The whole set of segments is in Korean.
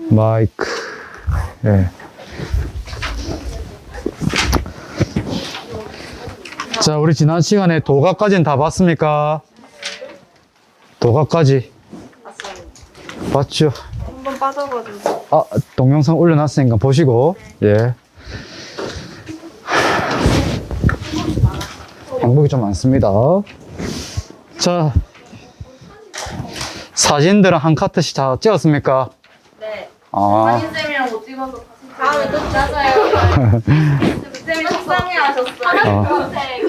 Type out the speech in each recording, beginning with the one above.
마이크. 예. 자, 우리 지난 시간에 도가까지는 다 봤습니까? 도가까지. 봤죠? 한번 빠져가지고. 아, 동영상 올려놨으니까 보시고. 예. 행복이 좀 많습니다. 자, 사진들은 한 카트씩 다 찍었습니까? 네. 아, 쌤이랑 못 찍어서 다음에 또 찾아요. 쌤이 속상해 하셨어요.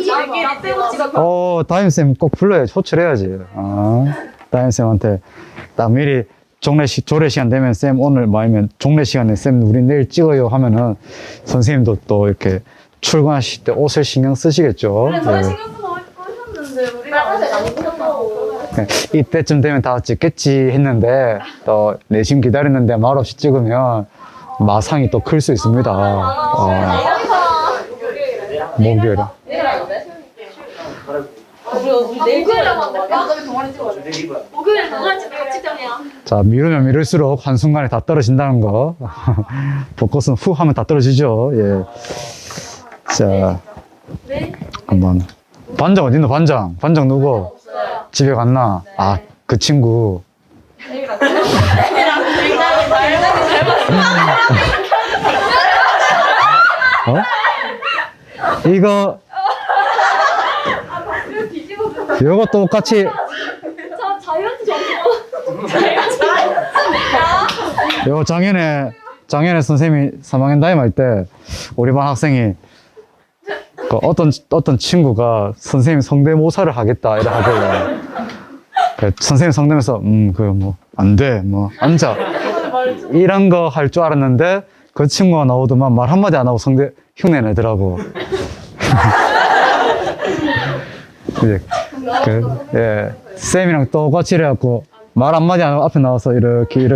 저희끼리 찍어. 다임쌤 꼭 불러야지. 호출해야지. 아, 다임쌤한테 딱 미리 조례 시간 되면 쌤 오늘 뭐 아니면 종례 시간에 쌤 우리 내일 찍어요 하면은 선생님도 또 이렇게 출근하실 때 옷을 신경 쓰시겠죠. 그래, 저희 네. 신경 쓰고 하셨는데 우리가 아직 안 보셨다고. 네, 이때쯤 되면 다 찍겠지 했는데 또 내심 기다렸는데 말없이 찍으면 마상이 또 클 수 있습니다. 목요일에. 목요일에 동아리 찍어야 돼. 목요일에 동아리 찍어 같이 정해요. 자, 미루면 미룰수록 한순간에 다 떨어진다는 거. 벚꽃은 후 하면 다 떨어지죠. 예. 자, 네? 한번. 반장 어딨노, 반장? 반장 누구? 없어요. 집에 갔나? 아, 그 친구. 쌤이랑 굉장히 잘 어? 이거, 이거 똑같이, 저 자이언트 정보. 이거 작년에 선생님이 3학년 담임할 때, 우리 반 학생이, 그 어떤 친구가 선생님 성대모사를 하겠다, 이래 하길래, 그 선생님 성대모사, 안 돼, 앉아. 이런 거 할 줄 알았는데, 그 친구가 나오더만 말 한마디 안 하고 흉내 내더라고. 이제, 쌤이랑 똑같이 이래갖고, 말 한마디 안 하고 앞에 나와서 이렇게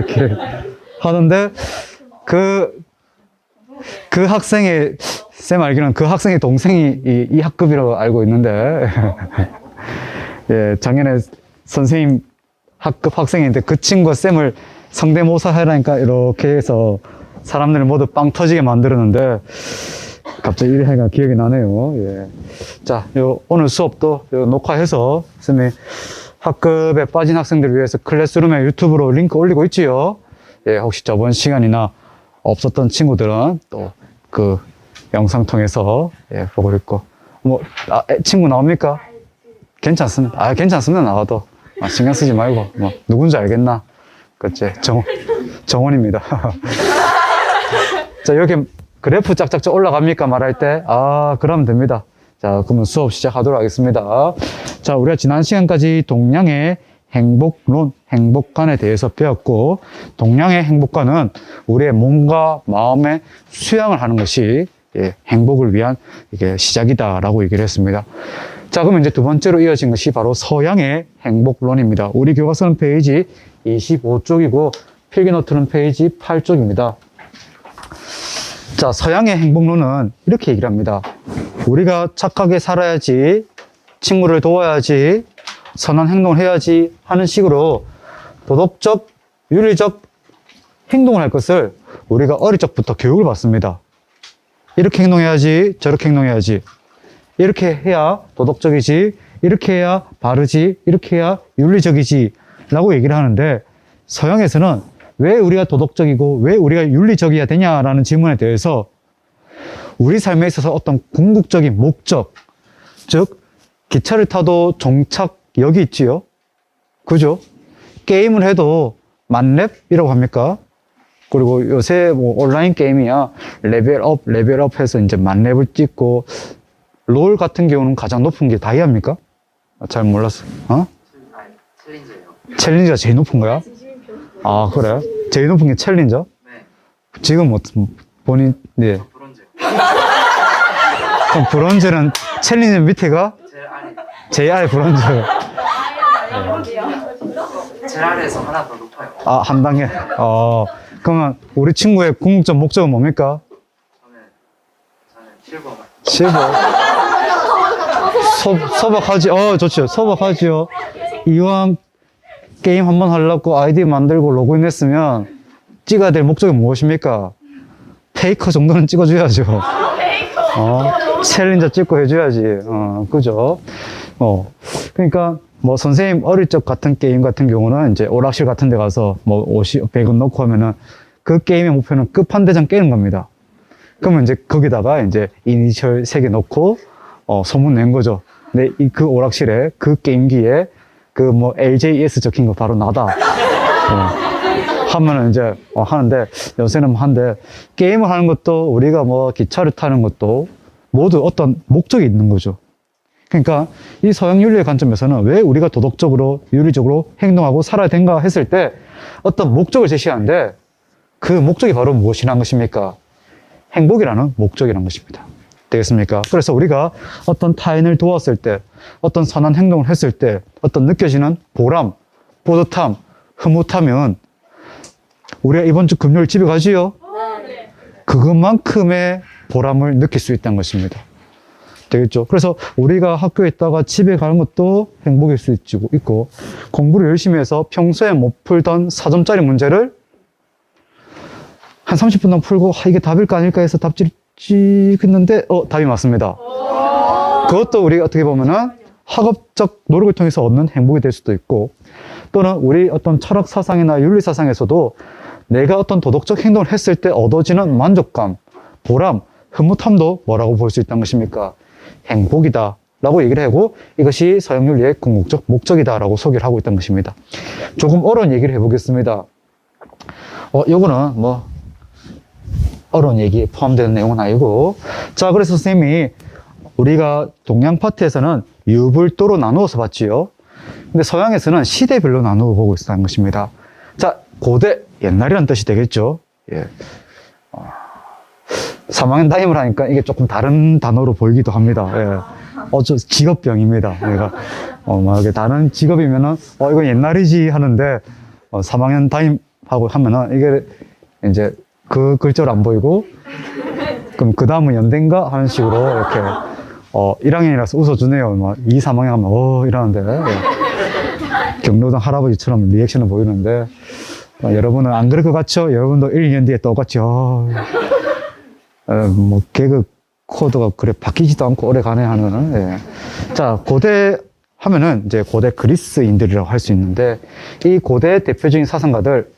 하는데, 그 학생의, 쌤 알기로는 그 학생의 동생이 이 학급이라고 알고 있는데, 예, 작년에 선생님 학급 학생인데 그 친구가 쌤을 성대모사 하라니까 이렇게 해서 사람들을 모두 빵 터지게 만들었는데, 갑자기 이 해가 기억이 나네요. 예. 자, 오늘 수업도 녹화해서 쌤이 학급에 빠진 학생들을 위해서 클래스룸에 유튜브로 링크 올리고 있지요. 예, 혹시 저번 시간이나 없었던 친구들은 또 그 영상 통해서 예, 보고 있고. 친구 나옵니까? 괜찮습니다. 괜찮습니다. 나와도. 신경 쓰지 말고. 누군지 알겠나? 그치? 정원입니다. 자, 여기 그래프 짝짝짝 올라갑니까? 말할 때? 그러면 됩니다. 자, 그러면 수업 시작하도록 하겠습니다. 자, 우리가 지난 시간까지 동양의 행복론, 행복관에 대해서 배웠고, 동양의 행복관은 우리의 몸과 마음의 수양을 하는 것이 행복을 위한 이게 시작이다라고 얘기를 했습니다. 자, 그러면 이제 두 번째로 이어진 것이 바로 서양의 행복론입니다. 우리 교과서는 페이지 25쪽이고, 필기노트는 페이지 8쪽입니다. 자, 서양의 행복론은 이렇게 얘기를 합니다. 우리가 착하게 살아야지, 친구를 도와야지, 선한 행동을 해야지 하는 식으로 도덕적, 윤리적 행동을 할 것을 우리가 어릴 적부터 교육을 받습니다. 이렇게 행동해야지, 저렇게 행동해야지. 이렇게 해야 도덕적이지, 이렇게 해야 바르지, 이렇게 해야 윤리적이지 라고 얘기를 하는데, 서양에서는 왜 우리가 도덕적이고 왜 우리가 윤리적이어야 되냐라는 질문에 대해서 우리 삶에 있어서 어떤 궁극적인 목적, 즉 기차를 타도 종착역이 있지요. 그죠? 게임을 해도 만렙이라고 합니까? 그리고 요새 온라인 게임이야 레벨업 해서 이제 만렙을 찍고, 롤 같은 경우는 가장 높은 게 다이아입니까? 잘 몰랐어. 챌린저예요. 챌린저가 제일 높은 거야? 그래? 제일 높은 게 챌린저? 네. 지금 본인, 네. 브론즈. 그럼 브론즈는 챌린저 밑에가? 제일 아래. 제일 아래 브론즈. 제일 아래에서 하나 더 높아요. 한 단계. 그러면 우리 친구의 궁극적 목적은 뭡니까? 저는 실버. 실버. 소박하지. 좋죠. 소박하지요. 이왕 게임 한번 하려고 아이디 만들고 로그인 했으면 찍어야 될 목적이 무엇입니까? 페이커 정도는 찍어줘야죠. 챌린저 찍고 해줘야지. 그죠? 그러니까, 뭐, 선생님 어릴 적 같은 게임 같은 경우는 이제 오락실 같은 데 가서 뭐, 100원 넣고 하면은 그 게임의 목표는 끝판대장 깨는 겁니다. 그러면 이제 거기다가 이제 이니셜 3개 넣고, 소문 낸 거죠. 근데 그 오락실에, 그 게임기에 그 뭐, LJS 적힌 거 바로 나다. 하면은 이제 하는데, 요새는 한데, 게임을 하는 것도 우리가 뭐 기차를 타는 것도 모두 어떤 목적이 있는 거죠. 그러니까 이 서양 윤리의 관점에서는 왜 우리가 도덕적으로, 윤리적으로 행동하고 살아야 된가 했을 때 어떤 목적을 제시하는데 그 목적이 바로 무엇이라는 것입니까? 행복이라는 목적이라는 것입니다. 되겠습니까? 그래서 우리가 어떤 타인을 도왔을 때, 어떤 선한 행동을 했을 때 어떤 느껴지는 보람, 뿌듯함, 흐뭇하면 우리가 이번 주 금요일 집에 가지요? 네. 그것만큼의 보람을 느낄 수 있다는 것입니다. 되겠죠? 그래서 우리가 학교에 있다가 집에 가는 것도 행복일 수 있고, 공부를 열심히 해서 평소에 못 풀던 4점짜리 문제를 한 30분 동안 풀고, 이게 답일까 아닐까 해서 답지를 찍었는데, 답이 맞습니다. 그것도 우리가 어떻게 보면은 학업적 노력을 통해서 얻는 행복이 될 수도 있고, 또는 우리 어떤 철학 사상이나 윤리 사상에서도 내가 어떤 도덕적 행동을 했을 때 얻어지는 만족감, 보람, 흐뭇함도 뭐라고 볼 수 있다는 것입니까? 행복이다 라고 얘기를 하고, 이것이 서양 윤리의 궁극적 목적이다 라고 소개를 하고 있다는 것입니다. 조금 어려운 얘기를 해보겠습니다. 요거는 뭐 어려운 얘기에 포함되는 내용은 아니고, 자, 그래서 선생님이 우리가 동양 파트에서는 유불도로 나누어서 봤지요. 근데 서양에서는 시대별로 나누어 보고 있다는 것입니다. 자, 고대, 옛날이란 뜻이 되겠죠. 예. 3학년 담임을 하니까 이게 조금 다른 단어로 보이기도 합니다. 예. 저 직업병입니다. 내가, 막 다른 직업이면은, 이건 옛날이지 하는데, 3학년 담임하고 하면은 이게 이제 그 글자를 안 보이고, 그럼 그 다음은 연대인가? 하는 식으로 이렇게, 1학년이라서 웃어주네요. 막 2, 3학년 하면, 이러는데, 예. 경로당 할아버지처럼 리액션을 보이는데, 여러분은 안 그럴 것 같죠? 여러분도 1, 2년 뒤에 똑같이, 뭐, 개그 코드가 그래 바뀌지도 않고 오래 가네 하는, 예. 자, 고대 하면은 이제 고대 그리스인들이라고 할 수 있는데, 이 고대 대표적인 사상가들,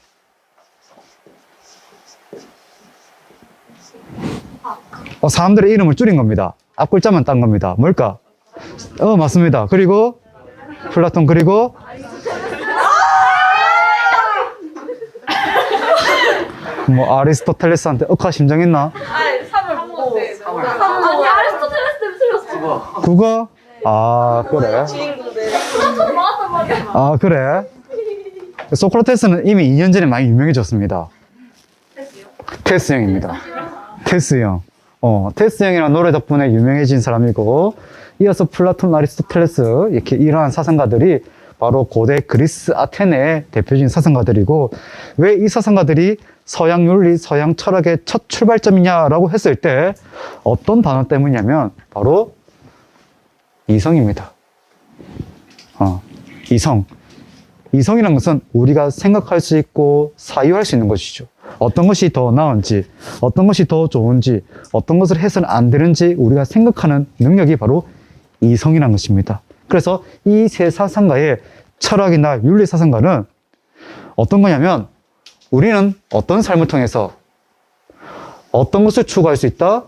사람들의 이름을 줄인 겁니다. 앞글자만 딴 겁니다. 뭘까? 맞습니다. 그리고, 플라톤, 그리고, 뭐, 아리스토텔레스한테 억하심정했나? 아니, 3을 보고. 아니, 아리스토텔레스 때문에 틀렸어. 국어? 그래. 플라톤 나왔단 말이야. 그래. 소크라테스는 이미 2년 전에 많이 유명해졌습니다. 테스 형입니다. 테스 형. 테스 형이라는 노래 덕분에 유명해진 사람이고, 이어서 플라톤, 아리스토텔레스, 이렇게 이러한 사상가들이 바로 고대 그리스 아테네의 대표적인 사상가들이고, 왜 이 사상가들이 서양 윤리, 서양 철학의 첫 출발점이냐라고 했을 때 어떤 단어 때문이냐면 바로 이성입니다. 이성. 이성이라는 것은 우리가 생각할 수 있고 사유할 수 있는 것이죠. 어떤 것이 더 나은지, 어떤 것이 더 좋은지, 어떤 것을 해서는 안 되는지 우리가 생각하는 능력이 바로 이성이라는 것입니다. 그래서 이 세 사상가의 철학이나 윤리 사상가는 어떤 거냐면, 우리는 어떤 삶을 통해서 어떤 것을 추구할 수 있다?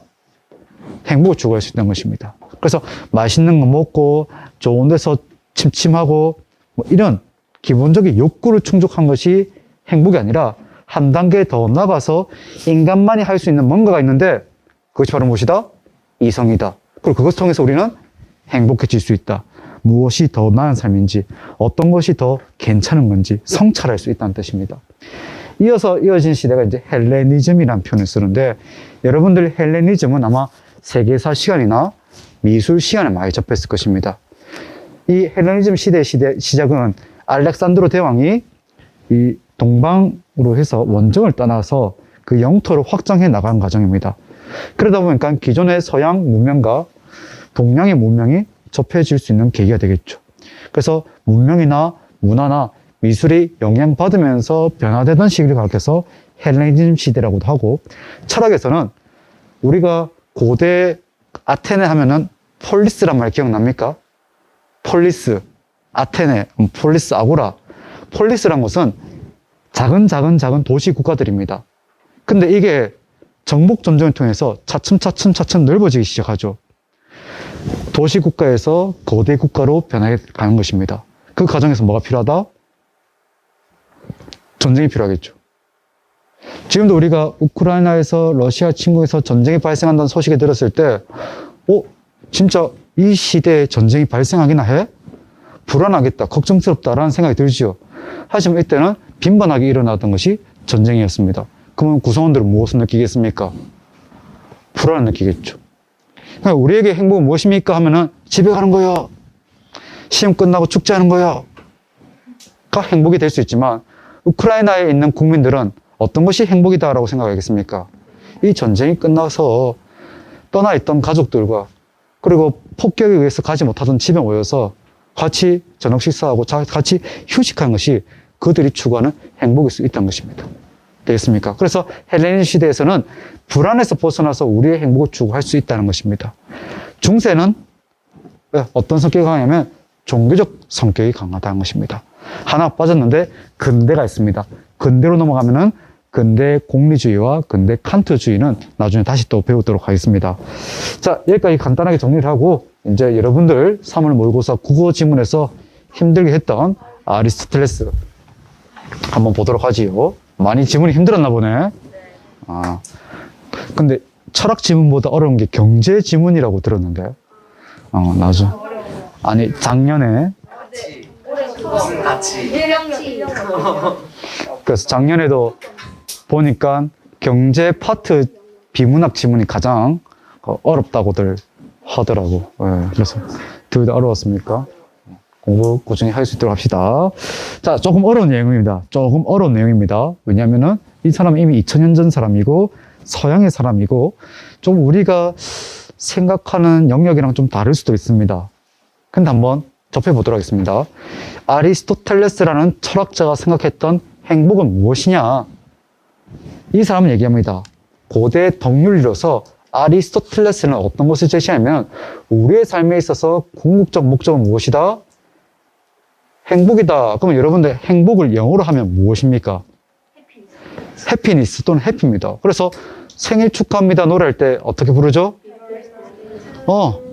행복을 추구할 수 있다는 것입니다. 그래서 맛있는 거 먹고 좋은 데서 침침하고 뭐 이런 기본적인 욕구를 충족한 것이 행복이 아니라 한 단계 더 나가서 인간만이 할 수 있는 뭔가가 있는데, 그것이 바로 무엇이다? 이성이다. 그리고 그것을 통해서 우리는 행복해질 수 있다. 무엇이 더 나은 삶인지, 어떤 것이 더 괜찮은 건지 성찰할 수 있다는 뜻입니다. 이어진 시대가 이제 헬레니즘이라는 표현을 쓰는데, 여러분들 헬레니즘은 아마 세계사 시간이나 미술 시간에 많이 접했을 것입니다. 이 헬레니즘 시대의 시작은 알렉산드로 대왕이 이 동방으로 해서 원정을 떠나서 그 영토를 확장해 나가는 과정입니다. 그러다 보니까 기존의 서양 문명과 동양의 문명이 접해질 수 있는 계기가 되겠죠. 그래서 문명이나 문화나 미술이 영향받으면서 변화되던 시기를 가리켜서 헬레니즘 시대라고도 하고, 철학에서는 우리가 고대 아테네 하면은 폴리스란 말 기억납니까? 폴리스, 아테네, 폴리스 아고라. 폴리스란 것은 작은 도시 국가들입니다. 근데 이게 정복 전쟁을 통해서 차츰 넓어지기 시작하죠. 도시 국가에서 거대 국가로 변해 가는 것입니다. 그 과정에서 뭐가 필요하다? 전쟁이 필요하겠죠. 지금도 우리가 우크라이나에서 러시아 침공에서 전쟁이 발생한다는 소식을 들었을 때, 진짜 이 시대에 전쟁이 발생하기나 해? 불안하겠다, 걱정스럽다라는 생각이 들지요. 하지만 이때는 빈번하게 일어나던 것이 전쟁이었습니다. 그러면 구성원들은 무엇을 느끼겠습니까? 불안을 느끼겠죠. 그러니까 우리에게 행복은 무엇입니까? 하면은 집에 가는 거요. 시험 끝나고 축제하는 거요. 가 행복이 될 수 있지만 우크라이나에 있는 국민들은 어떤 것이 행복이다라고 생각하겠습니까? 이 전쟁이 끝나서 떠나 있던 가족들과 그리고 폭격에 의해서 가지 못하던 집에 모여서 같이 저녁 식사하고 같이 휴식하는 것이 그들이 추구하는 행복일 수 있다는 것입니다. 되겠습니까? 그래서 헬레니즘 시대에서는 불안에서 벗어나서 우리의 행복을 추구할 수 있다는 것입니다. 중세는 어떤 성격이 강하냐면 종교적 성격이 강하다는 것입니다. 하나 빠졌는데 근대가 있습니다. 근대로 넘어가면은 근대 공리주의와 근대 칸트주의는 나중에 다시 또 배우도록 하겠습니다. 자, 여기까지 간단하게 정리를 하고 이제 여러분들 3월 모의고사 국어 지문에서 힘들게 했던 아리스토텔레스 한번 보도록 하지요. 많이 지문이 힘들었나 보네. 근데 철학 지문보다 어려운 게 경제 지문이라고 들었는데. 나중. 아니, 작년에. 무슨 가치? 그래서 작년에도 보니까 경제 파트 비문학 지문이 가장 어렵다고들 하더라고. 그래서 둘 다 어려웠습니까? 공부 꾸준히 할 수 있도록 합시다. 자, 조금 어려운 내용입니다. 조금 어려운 내용입니다. 왜냐면은 이 사람은 이미 2000년 전 사람이고 서양의 사람이고 좀 우리가 생각하는 영역이랑 좀 다를 수도 있습니다. 근데 한번 접해보도록 하겠습니다. 아리스토텔레스라는 철학자가 생각했던 행복은 무엇이냐? 이 사람은 얘기합니다. 고대 덕률리로서 아리스토텔레스는 어떤 것을 제시하냐면 우리의 삶에 있어서 궁극적 목적은 무엇이다? 행복이다. 그러면 여러분들 행복을 영어로 하면 무엇입니까? 해피니스 또는 해피입니다. 그래서 생일 축하합니다 노래할 때 어떻게 부르죠?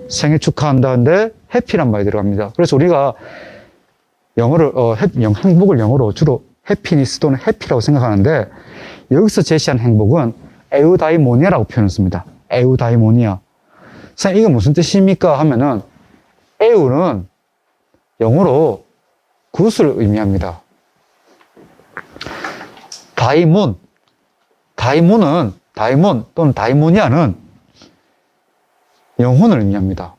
생일 축하한다는데 해피란 말이 들어갑니다. 그래서 우리가 영어를 행복을 영어로 주로 해피니스 또는 해피라고 생각하는데 여기서 제시한 행복은 에우다이모니아라고 표현을 씁니다. 에우다이모니아. 선생님 이게 무슨 뜻입니까? 하면은 에우는 영어로 굿을 의미합니다. 다이몬 또는 다이모니아는 영혼을 의미합니다.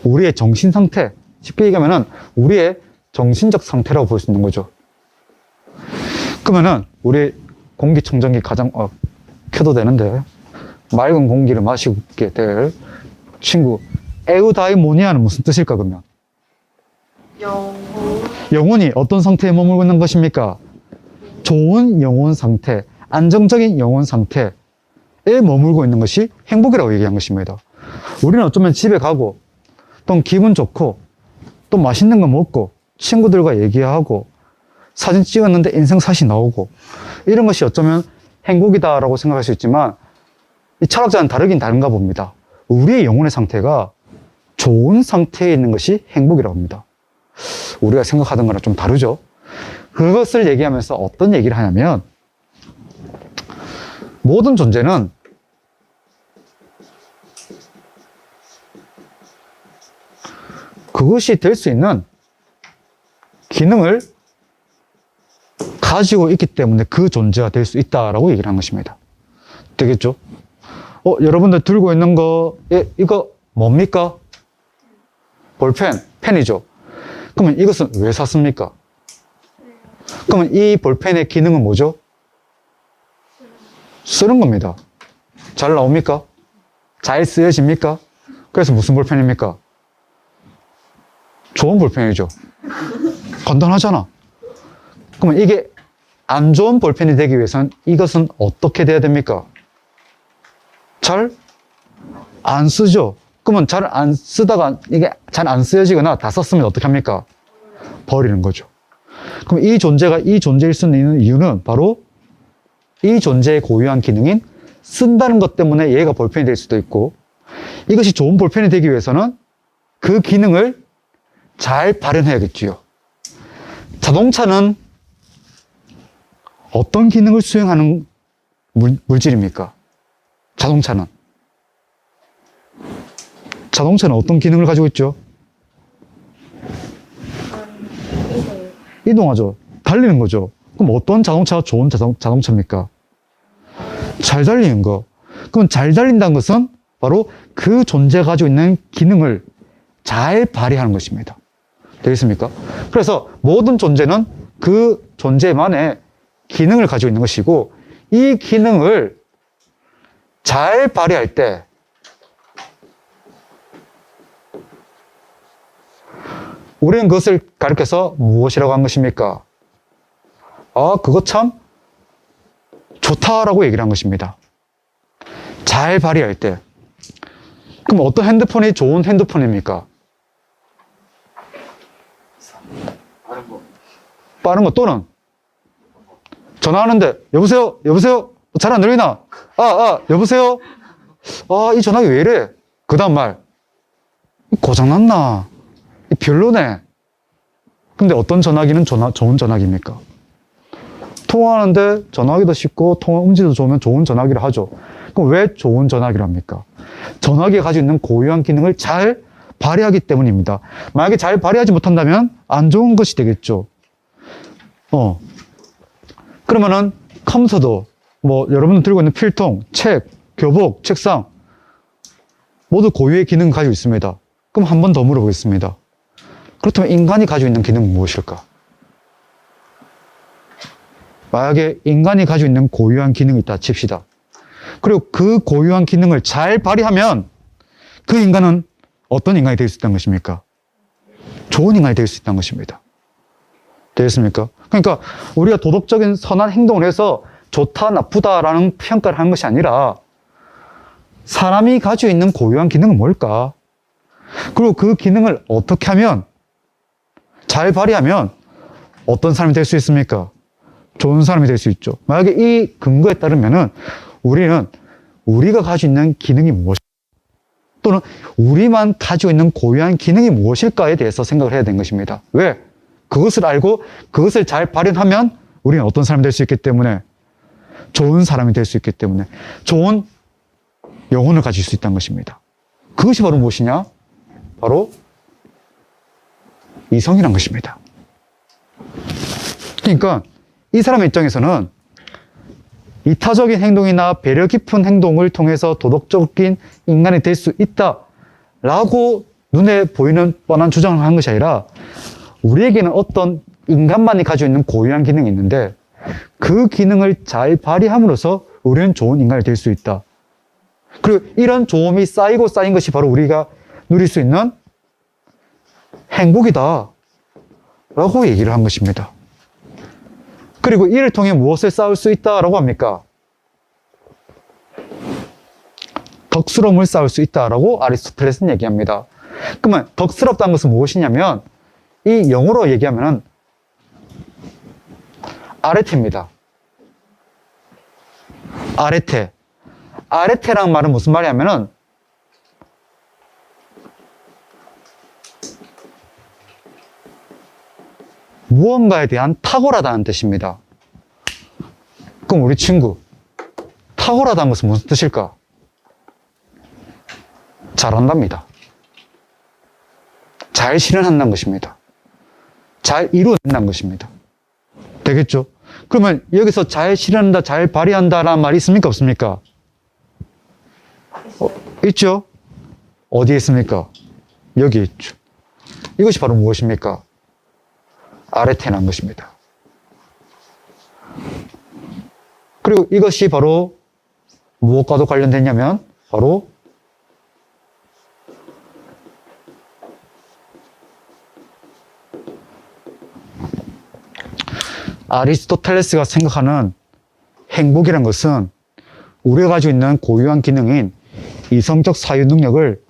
우리의 정신 상태, 쉽게 얘기하면은 우리의 정신적 상태라고 볼 수 있는 거죠. 그러면은 우리 공기청정기 가장 켜도 되는데 맑은 공기를 마시게 될 친구 에우다이모니아는 무슨 뜻일까 그러면? 영혼이 어떤 상태에 머물고 있는 것입니까? 좋은 영혼 상태, 안정적인 영혼 상태에 머물고 있는 것이 행복이라고 얘기한 것입니다. 우리는 어쩌면 집에 가고 또 기분 좋고 또 맛있는 거 먹고 친구들과 얘기하고 사진 찍었는데 인생샷이 나오고 이런 것이 어쩌면 행복이다라고 생각할 수 있지만 이 철학자는 다르긴 다른가 봅니다. 우리의 영혼의 상태가 좋은 상태에 있는 것이 행복이라고 합니다. 우리가 생각하던 거랑 좀 다르죠. 그것을 얘기하면서 어떤 얘기를 하냐면 모든 존재는 그것이 될 수 있는 기능을 가지고 있기 때문에 그 존재가 될 수 있다라고 얘기를 한 것입니다. 되겠죠? 여러분들 들고 있는 거, 이거 뭡니까? 볼펜, 펜이죠. 그러면 이것은 왜 샀습니까? 그러면 이 볼펜의 기능은 뭐죠? 쓰는 겁니다. 잘 나옵니까? 잘 쓰여집니까? 그래서 무슨 볼펜입니까? 좋은 볼펜이죠. 간단하잖아. 그러면 이게 안 좋은 볼펜이 되기 위해서는 이것은 어떻게 돼야 됩니까? 잘 안 쓰죠. 그러면 잘 안 쓰다가 이게 잘 안 쓰여지거나 다 썼으면 어떻게 합니까? 버리는 거죠. 그럼 이 존재가 이 존재일 수 있는 이유는 바로 이 존재의 고유한 기능인 쓴다는 것 때문에 얘가 볼펜이 될 수도 있고, 이것이 좋은 볼펜이 되기 위해서는 그 기능을 잘 발현해야겠지요. 자동차는 어떤 기능을 수행하는 물질입니까? 자동차는 어떤 기능을 가지고 있죠? 이동하죠. 달리는 거죠. 그럼 어떤 자동차가 좋은 자동차입니까? 잘 달리는 거. 그럼 잘 달린다는 것은 바로 그 존재가 가지고 있는 기능을 잘 발휘하는 것입니다. 되겠습니까? 그래서 모든 존재는 그 존재만의 기능을 가지고 있는 것이고, 이 기능을 잘 발휘할 때 우리는 그것을 가리켜서 무엇이라고 한 것입니까? 그거 참 좋다라고 얘기를 한 것입니다. 잘 발휘할 때. 그럼 어떤 핸드폰이 좋은 핸드폰입니까? 빠른 거 또는 전화하는데 여보세요? 잘 안 들리나? 여보세요? 이 전화기 왜 이래? 그 다음 말 고장났나? 별로네. 근데 어떤 전화기는 좋은 전화기입니까? 통화하는데 전화하기도 쉽고 통화 음질도 좋으면 좋은 전화기를 하죠. 그럼 왜 좋은 전화기를 합니까? 전화기가 가지고 있는 고유한 기능을 잘 발휘하기 때문입니다. 만약에 잘 발휘하지 못한다면 안 좋은 것이 되겠죠. 그러면은 컴퓨터도 여러분 들고 있는 필통, 책, 교복, 책상 모두 고유의 기능을 가지고 있습니다. 그럼 한 번 더 물어보겠습니다. 그렇다면 인간이 가지고 있는 기능은 무엇일까? 만약에 인간이 가지고 있는 고유한 기능이 있다 칩시다. 그리고 그 고유한 기능을 잘 발휘하면 그 인간은 어떤 인간이 될 수 있다는 것입니까? 좋은 인간이 될 수 있다는 것입니다. 되겠습니까? 그러니까 우리가 도덕적인 선한 행동을 해서 좋다, 나쁘다라는 평가를 하는 것이 아니라 사람이 가지고 있는 고유한 기능은 뭘까? 그리고 그 기능을 어떻게 하면, 잘 발휘하면 어떤 사람이 될 수 있습니까? 좋은 사람이 될 수 있죠. 만약에 이 근거에 따르면은 우리는 우리가 가지고 있는 기능이 무엇일까? 또는 우리만 가지고 있는 고유한 기능이 무엇일까에 대해서 생각을 해야 되는 것입니다. 왜? 그것을 알고 그것을 잘 발현하면 우리는 어떤 사람이 될 수 있기 때문에, 좋은 사람이 될 수 있기 때문에 좋은 영혼을 가질 수 있다는 것입니다. 그것이 바로 무엇이냐? 바로 이성이란 것입니다. 그러니까 이 사람의 입장에서는 이타적인 행동이나 배려 깊은 행동을 통해서 도덕적인 인간이 될 수 있다라고 눈에 보이는 뻔한 주장을 한 것이 아니라, 우리에게는 어떤 인간만이 가지고 있는 고유한 기능이 있는데 그 기능을 잘 발휘함으로써 우리는 좋은 인간이 될 수 있다. 그리고 이런 좋음이 쌓이고 쌓인 것이 바로 우리가 누릴 수 있는 행복이다 라고 얘기를 한 것입니다. 그리고 이를 통해 무엇을 쌓을 수 있다라고 합니까? 덕스러움을 쌓을 수 있다라고 아리스토텔레스는 얘기합니다. 그러면 덕스럽다는 것은 무엇이냐면, 이 영어로 얘기하면 아레테입니다. 아레테. 아레테라는 말은 무슨 말이냐면은 무언가에 대한 탁월하다는 뜻입니다. 그럼 우리 친구, 탁월하다는 것은 무슨 뜻일까? 잘한답니다. 잘 실현한다는 것입니다. 잘 이루어낸다는 것입니다. 되겠죠? 그러면 여기서 잘 실현한다, 잘 발휘한다라는 말이 있습니까? 없습니까? 있죠? 어디에 있습니까? 여기에 있죠. 이것이 바로 무엇입니까? 아레테라는 것입니다. 그리고 이것이 바로 무엇과도 관련됐냐면 바로 아리스토텔레스가 생각하는 행복이란 것은 우리가 가지고 있는 고유한 기능인 이성적 사유 능력을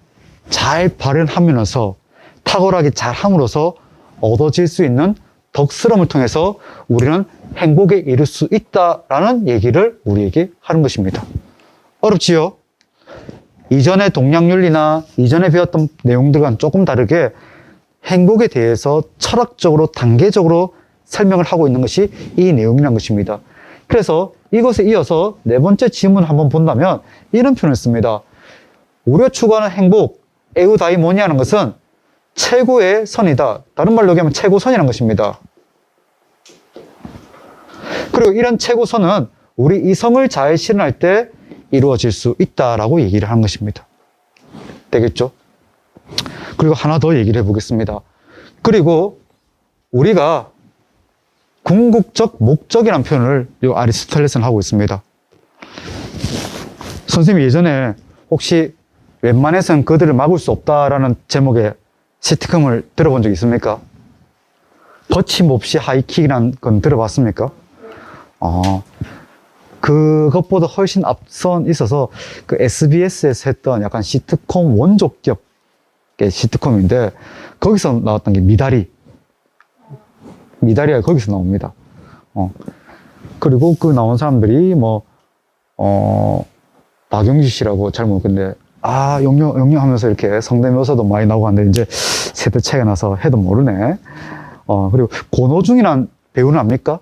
잘 발현하면서 탁월하게 잘 함으로써 얻어질 수 있는 덕스러움을 통해서 우리는 행복에 이를 수 있다라는 얘기를 우리에게 하는 것입니다. 어렵지요? 이전의 동양윤리나 이전에 배웠던 내용들과는 조금 다르게 행복에 대해서 철학적으로 단계적으로 설명을 하고 있는 것이 이 내용이라는 것입니다. 그래서 이것에 이어서 네 번째 지문을 한번 본다면 이런 표현을 씁니다. 우리가 추구하는 행복, 에우다이모니아는 것은 최고의 선이다. 다른 말로 얘기하면 최고선이라는 것입니다. 그리고 이런 최고선은 우리 이성을 잘 실현할 때 이루어질 수 있다라고 얘기를 하는 것입니다. 되겠죠? 그리고 하나 더 얘기를 해보겠습니다. 그리고 우리가 궁극적 목적이라는 표현을 이 아리스토텔레스는 하고 있습니다. 선생님이 예전에 혹시 웬만해서는 그들을 막을 수 없다라는 제목의 시트콤을 들어본 적 있습니까? 거침없이 하이킥이라는 건 들어봤습니까? 그것보다 훨씬 앞선 있어서 그 SBS에서 했던 약간 시트콤 원조격의 시트콤인데 거기서 나왔던 게 미다리가 거기서 나옵니다. 그리고 그 나온 사람들이 박용지 씨라고 잘 모르겠는데 용용 하면서 이렇게 성대묘사도 많이 나오고 하는데 이제 세대 차이가 나서 해도 모르네. 그리고 권오중이란 배우는 압니까?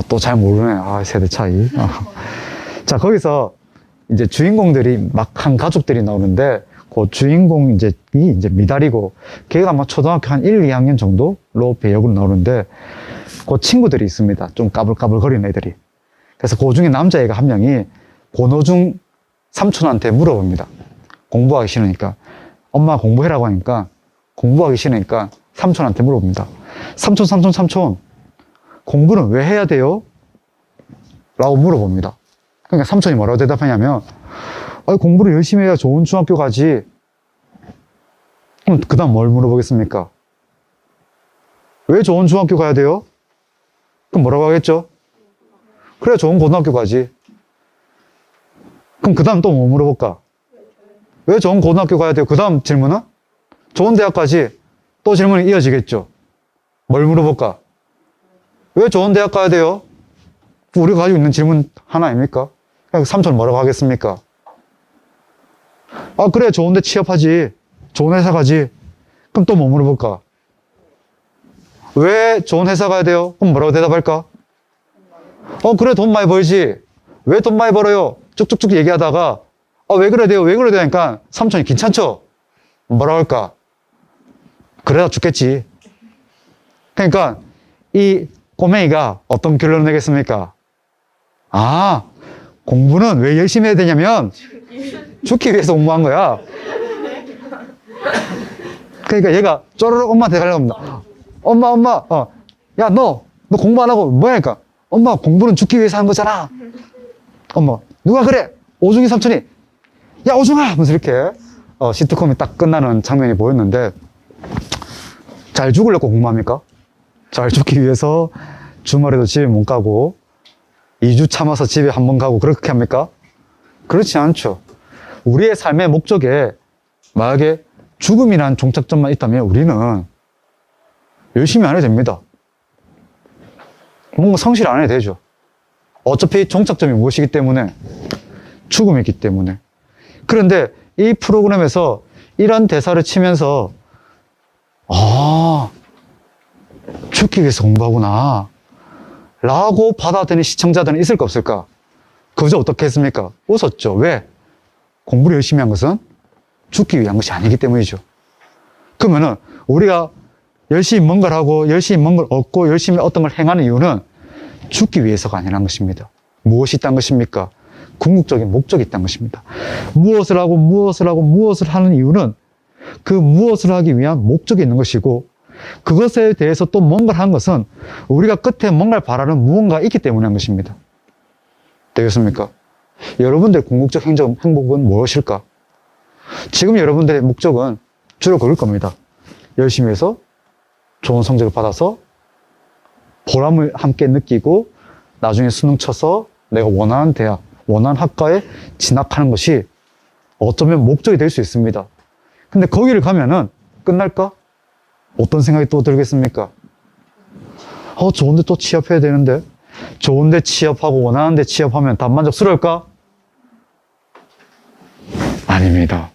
또 잘 모르네. 세대 차이. 자, 거기서 이제 주인공들이 막 한 가족들이 나오는데, 그 주인공 이제 미달이고, 걔가 아마 초등학교 한 1, 2학년 정도로 배역으로 나오는데, 그 친구들이 있습니다. 좀 까불까불 거리는 애들이. 그래서 그 중에 남자애가 한 명이 권오중 삼촌한테 물어봅니다. 공부하기 싫으니까. 엄마 공부해라고 하니까, 공부하기 싫으니까 삼촌한테 물어봅니다. 삼촌. 공부는 왜 해야 돼요? 라고 물어봅니다. 그러니까 삼촌이 뭐라고 대답하냐면, 공부를 열심히 해야 좋은 중학교 가지. 그럼 그 다음 뭘 물어보겠습니까? 왜 좋은 중학교 가야 돼요? 그럼 뭐라고 하겠죠? 그래야 좋은 고등학교 가지. 그럼 그 다음 또 뭐 물어볼까? 왜 좋은 고등학교 가야 돼요? 그 다음 질문은? 좋은 대학 가지. 또 질문이 이어지겠죠. 뭘 물어볼까? 왜 좋은 대학 가야 돼요? 우리가 가지고 있는 질문 하나 아닙니까? 삼촌 뭐라고 하겠습니까? 그래, 좋은 데 취업하지. 좋은 회사 가지. 그럼 또 뭐 물어볼까? 왜 좋은 회사 가야 돼요? 그럼 뭐라고 대답할까? 그래, 돈 많이 벌지. 왜 돈 많이 벌어요? 쭉쭉쭉 얘기하다가, 왜 그래야 돼요? 왜 그래야 되니까 삼촌이 괜찮죠? 뭐라고 할까? 그러다 죽겠지. 그러니까, 이 꼬맹이가 어떤 결론을 내겠습니까? 공부는 왜 열심히 해야 되냐면, 죽기 위해서 공부한 거야. 그러니까 얘가 쪼르륵 엄마한테 가려고 합니다. 엄마, 야, 너 공부 안 하고 뭐야? 그러니까, 엄마, 공부는 죽기 위해서 한 거잖아. 엄마, 누가 그래? 오중이 삼촌이, 야, 오중아! 하면서 이렇게, 시트콤이 딱 끝나는 장면이 보였는데, 잘 죽으려고 공부합니까? 잘 죽기 위해서 주말에도 집에 못 가고 2주 참아서 집에 한 번 가고 그렇게 합니까? 그렇지 않죠. 우리의 삶의 목적에 만약에 죽음이란 종착점만 있다면 우리는 열심히 안 해도 됩니다. 뭔가 성실 안 해도 되죠. 어차피 종착점이 무엇이기 때문에? 죽음이기 때문에. 그런데 이 프로그램에서 이런 대사를 치면서 죽기 위해서 공부하구나 라고 받아들이는 시청자들은 있을까 없을까? 그저 어떻게 했습니까? 웃었죠. 왜? 공부를 열심히 한 것은 죽기 위한 것이 아니기 때문이죠. 그러면은 우리가 열심히 뭔가를 하고 열심히 뭔가를 얻고 열심히 어떤 걸 행하는 이유는 죽기 위해서가 아니라는 것입니다. 무엇이 있다는 것입니까? 궁극적인 목적이 있다는 것입니다. 무엇을 하는 이유는 그 무엇을 하기 위한 목적이 있는 것이고 그것에 대해서 또 뭔가를 한 것은 우리가 끝에 뭔가를 바라는 무언가가 있기 때문에 한 것입니다. 되겠습니까? 여러분들의 궁극적 행복은 무엇일까? 지금 여러분들의 목적은 주로 그럴 겁니다. 열심히 해서 좋은 성적을 받아서 보람을 함께 느끼고 나중에 수능 쳐서 내가 원하는 대학, 원하는 학과에 진학하는 것이 어쩌면 목적이 될 수 있습니다. 근데 거기를 가면은 끝날까? 어떤 생각이 또 들겠습니까? 좋은데 또 취업해야 되는데, 좋은데 취업하고 원하는데 취업하면 단만족스러울까? 아닙니다.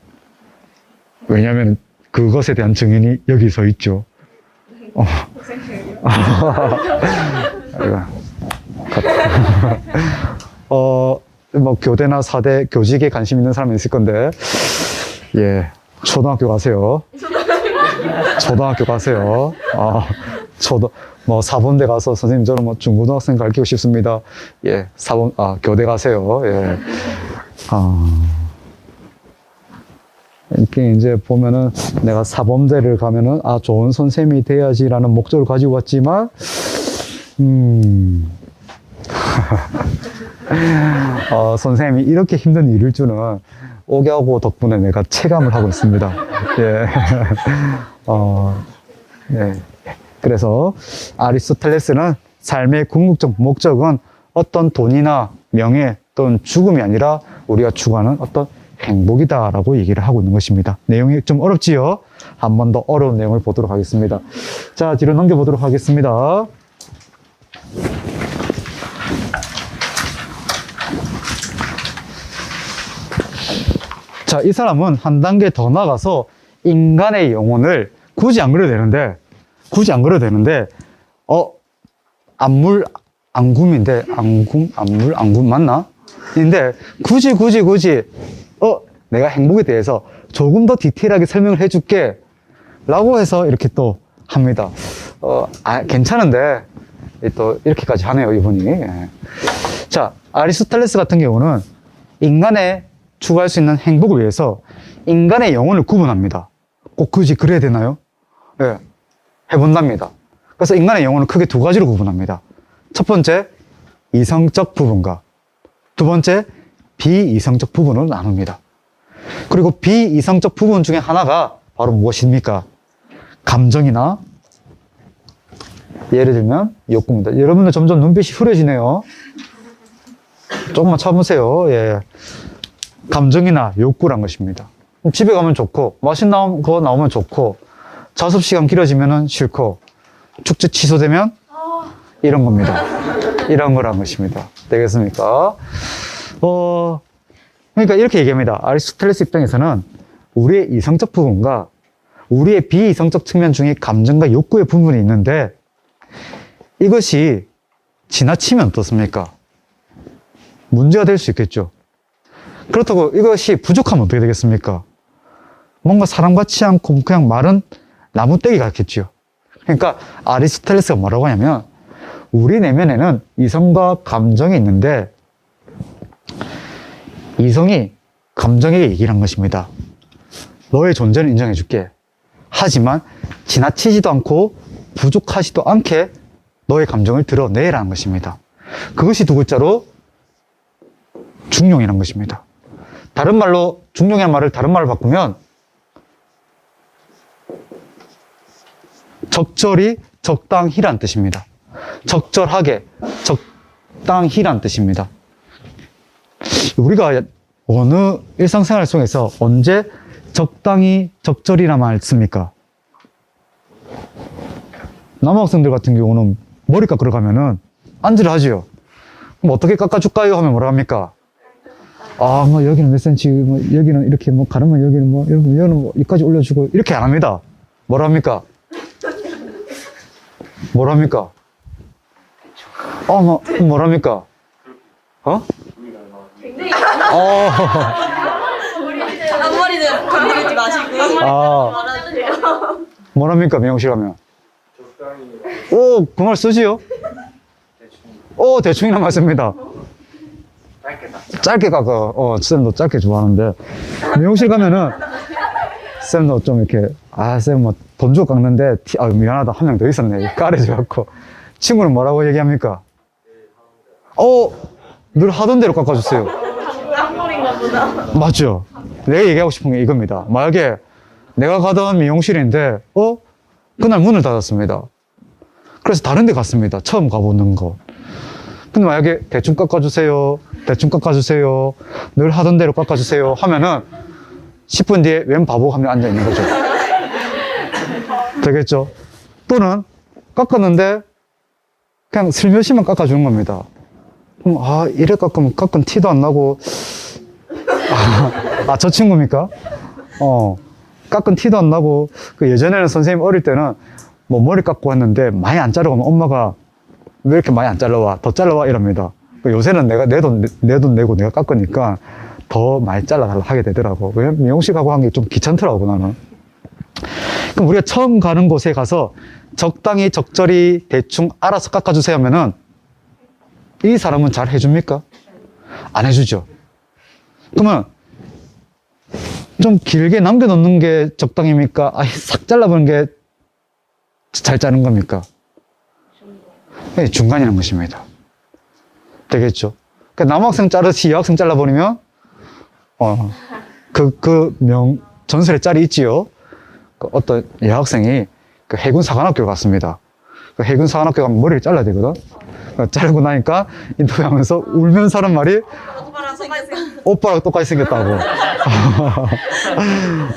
왜냐하면 그것에 대한 증인이 여기 서 있죠. 뭐 교대나 사대 교직에 관심 있는 사람이 있을 건데, 예, 초등학교 가세요. 초등학교 가세요. 뭐 사범대 가서 선생님 저는 뭐 중고등학생 가르치고 싶습니다. 예, 교대 가세요. 예. 이렇게 이제 보면은 내가 사범대를 가면은 좋은 선생님이 돼야지라는 목적을 가지고 왔지만, 선생님이 이렇게 힘든 일일 줄은 오개하고 덕분에 내가 체감을 하고 있습니다. 예. 예. 그래서 아리스토텔레스는 삶의 궁극적 목적은 어떤 돈이나 명예 또는 죽음이 아니라 우리가 추구하는 어떤 행복이다라고 얘기를 하고 있는 것입니다. 내용이 좀 어렵지요? 한 번 더 어려운 내용을 보도록 하겠습니다. 자, 뒤로 넘겨보도록 하겠습니다. 자, 이 사람은 한 단계 더 나가서 인간의 영혼을 굳이 안 그려도 되는데, 안굼인데, 안굼 맞나? 근데, 굳이, 내가 행복에 대해서 조금 더 디테일하게 설명을 해줄게. 라고 해서 이렇게 또 합니다. 괜찮은데, 또 이렇게까지 하네요, 이분이. 예. 자, 아리스토텔레스 같은 경우는 인간의 추구할 수 있는 행복을 위해서 인간의 영혼을 구분합니다. 꼭 굳이 그래야 되나요? 예. 해본답니다. 그래서 인간의 영혼을 크게 두 가지로 구분합니다. 첫 번째, 이성적 부분과 두 번째, 비이성적 부분으로 나눕니다. 그리고 비이성적 부분 중에 하나가 바로 무엇입니까? 감정이나 예를 들면 욕구입니다. 여러분들 점점 눈빛이 흐려지네요. 조금만 참으세요. 예. 감정이나 욕구란 것입니다. 집에 가면 좋고 맛있는 거 나오면 좋고 자습 시간 길어지면 싫고 축제 취소되면 이런 겁니다. 이런 거란 것입니다. 되겠습니까? 그러니까 이렇게 얘기합니다. 아리스토텔레스 입장에서는 우리의 이성적 부분과 우리의 비이성적 측면 중에 감정과 욕구의 부분이 있는데 이것이 지나치면 어떻습니까? 문제가 될 수 있겠죠. 그렇다고 이것이 부족하면 어떻게 되겠습니까? 뭔가 사람 같지 않고 그냥 마른 나무떼기 같겠죠. 그러니까 아리스토텔레스가 뭐라고 하냐면 우리 내면에는 이성과 감정이 있는데 이성이 감정에게 얘기를 한 것입니다. 너의 존재는 인정해 줄게. 하지만 지나치지도 않고 부족하지도 않게 너의 감정을 드러내라는 것입니다. 그것이 두 글자로 중용이라는 것입니다. 다른 말로 중용이라는 말을 다른 말로 바꾸면 적절히 적당히란 뜻입니다. 적절하게 적당히란 뜻입니다. 우리가 어느 일상생활 속에서 언제 적당히 적절히란 말 씁니까? 남학생들 같은 경우는 머리 깎으러 가면은 안지를 하지요. 그럼 어떻게 깎아줄까요? 하면 뭐라 합니까? 뭐 여기는 몇 센치, 뭐 여기는 이렇게 뭐 가르면 여기는 뭐 여기는 뭐 여기까지 올려주고 이렇게 안 합니다. 뭐라 합니까? 뭐라 합니까? 뭐라 합니까? 굉장히 앞머리는 건드리지 마시고. 원하는 돼요. 뭐라 합니까? 미용실 가면. 그 말 쓰지요? 대충이나 맞습니다. 짧게 깎아. 쌤도 짧게 좋아하는데. 미용실 가면은, 쌤도 좀 이렇게, 쌤 뭐, 돈 주고 깎는데, 미안하다. 한 명 더 있었네. 까레져갖고. 친구는 뭐라고 얘기합니까? 늘 하던 대로 깎아주세요. 쌍머리인가 보다. 맞죠? 내가 얘기하고 싶은 게 이겁니다. 만약에 내가 가던 미용실인데, 그날 문을 닫았습니다. 그래서 다른 데 갔습니다. 처음 가보는 거. 근데 만약에 대충 깎아주세요. 대충 깎아주세요. 늘 하던 대로 깎아주세요. 하면은 10분 뒤에 웬 바보가 한 명 앉아 있는 거죠. 되겠죠? 또는 깎았는데 그냥 슬며시만 깎아주는 겁니다. 그럼 이래 깎으면 깎은 티도 안 나고 저 친구입니까? 깎은 티도 안 나고 그 예전에는 선생님 어릴 때는 뭐 머리 깎고 왔는데 많이 안 자르고 하면 엄마가 왜 이렇게 많이 안 잘라와? 더 잘라와? 이럽니다. 요새는 내가 내 돈 내고 내가 깎으니까 더 많이 잘라달라 하게 되더라고. 왜냐면 미용실하고 한 게 좀 귀찮더라고, 나는. 그럼 우리가 처음 가는 곳에 가서 적당히 적절히 대충 알아서 깎아주세요 하면은 이 사람은 잘 해줍니까? 안 해주죠. 그러면 좀 길게 남겨놓는 게 적당입니까? 싹 잘라보는 게 잘 자른 겁니까? 네, 중간이라는 것입니다. 되겠죠? 그러니까 남학생 자르듯이 여학생 잘라버리면 전설의 짤이 있지요. 그 어떤 여학생이 그 해군 사관학교 갔습니다. 그 해군 사관학교 가면 머리를 잘라야 되거든. 자르고 나니까 인터뷰하면서 울면서 하는 말이 오빠랑 똑같이 생겼다고.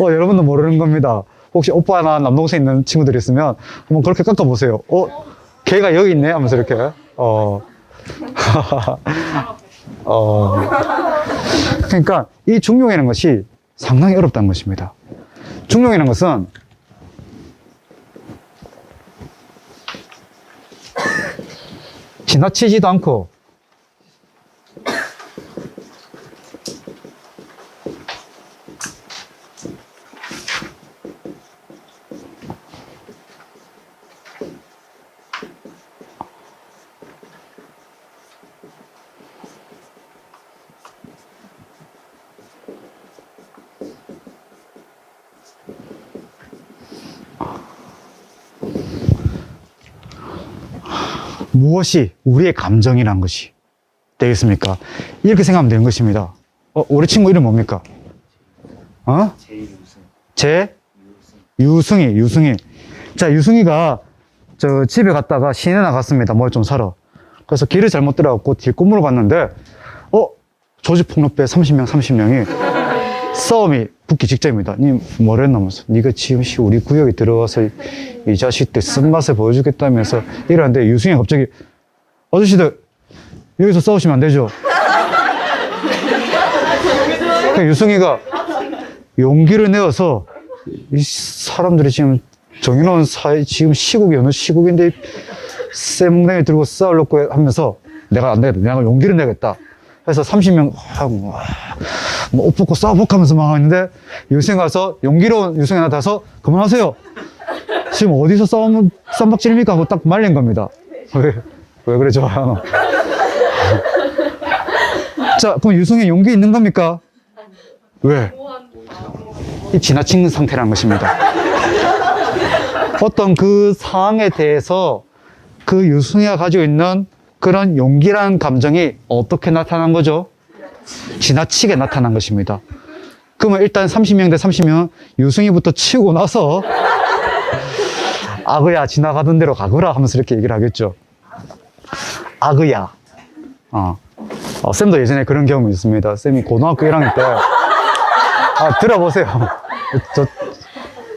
여러분도 모르는 겁니다. 혹시 오빠나 남동생 있는 친구들이 있으면 한번 그렇게 깎아보세요. 걔가 여기 있네? 하면서 이렇게. 그러니까 이 중용이라는 것이 상당히 어렵다는 것입니다. 중용이라는 것은 지나치지도 않고 무엇이 우리의 감정이란 것이 되겠습니까? 이렇게 생각하면 되는 것입니다. 우리 친구 이름 뭡니까? 유승이. 자, 유승이가 저 집에 갔다가 시내 나갔습니다. 뭘 좀 사러. 그래서 길을 잘못 들어갔고 뒷골목으로 갔는데, 조직폭력배 30명이 싸움이 붙기 직전입니다. 니 뭐랬나면서 네가 지금 우리 구역에 들어와서 이 자식들 쓴맛을 보여주겠다면서 이러는데 유승이가 갑자기 아저씨들 여기서 싸우시면 안 되죠. 유승이가 용기를 내어서 이 사람들이 지금 정의로운 사회 지금 시국이 어느 시국인데 쇠뭉댕이 들고 싸우려고 하면서 내가 안 되겠다. 내가 용기를 내겠다. 해서 30명 옷 벗고 싸워볼까 하면서 막 하는데 유승이 가서 용기로운 유승이 나타나서 그만하세요. 지금 어디서 쌈박질입니까? 하고 딱 말린 겁니다. 왜 그래 좋아요? 자, 그럼 유승이 용기 있는 겁니까? 왜? 이 지나친 상태라는 것입니다. 어떤 그 상황에 대해서 그 유승이가 가지고 있는 그런 용기라는 감정이 어떻게 나타난 거죠? 지나치게 나타난 것입니다. 그러면 일단 30명 대 30명 유승이부터 치고 나서 아그야 지나가던 대로 가거라 하면서 이렇게 얘기를 하겠죠. 아그야. 쌤도 예전에 그런 경험이 있습니다. 쌤이 고등학교 1학년 때 들어보세요.